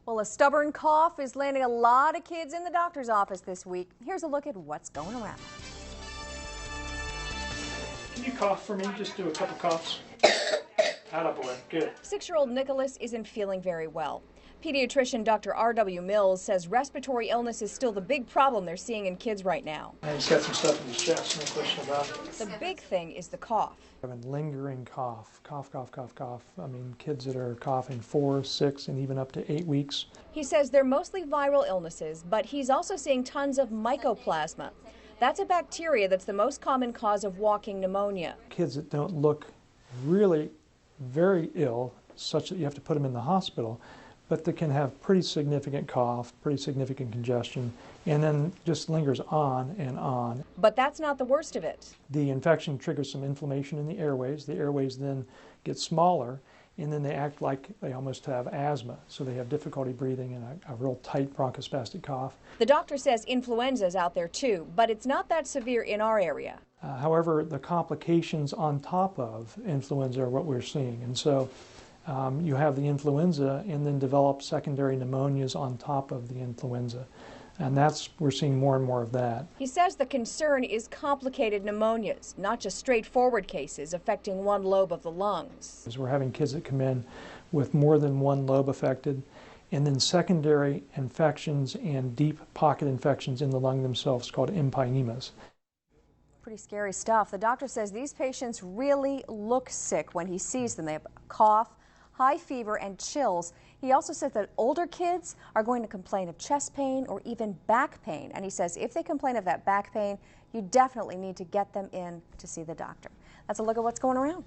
Well, a stubborn cough is landing a lot of kids in the doctor's office this week. Here's a look at what's going around. Can you cough for me? Just do a couple coughs. Attaboy. Good. 6-year-old Nicholas isn't feeling very well. Pediatrician Dr. R.W. Mills says respiratory illness is still the big problem they're seeing in kids right now. He's got some stuff in his chest, no question about it. The big thing is the cough. Having lingering cough. I mean, kids that are coughing 4, 6, and even up to 8 weeks. He says they're mostly viral illnesses, but he's also seeing tons of Mycoplasma. That's a bacteria that's the most common cause of walking pneumonia. Kids that don't look really very ill, such that you have to put them in the hospital, but they can have pretty significant cough, pretty significant congestion, and then just lingers on and on. But that's not the worst of it. The infection triggers some inflammation in the airways. The airways then get smaller, and then they act like they almost have asthma, so they have difficulty breathing and a real tight bronchospastic cough. The doctor says influenza is out there too, but it's not that severe in our area. However, the complications on top of influenza are what we're seeing, and so you have the influenza and then develop secondary pneumonias on top of the influenza. And we're seeing more and more of that. He says the concern is complicated pneumonias, not just straightforward cases affecting one lobe of the lungs. We're having kids that come in with more than one lobe affected, and then secondary infections and deep pocket infections in the lung themselves called empyemas. Pretty scary stuff. The doctor says these patients really look sick when he sees them. They have a cough, high fever, and chills. He also says that older kids are going to complain of chest pain or even back pain. And he says if they complain of that back pain, you definitely need to get them in to see the doctor. That's a look at what's going around.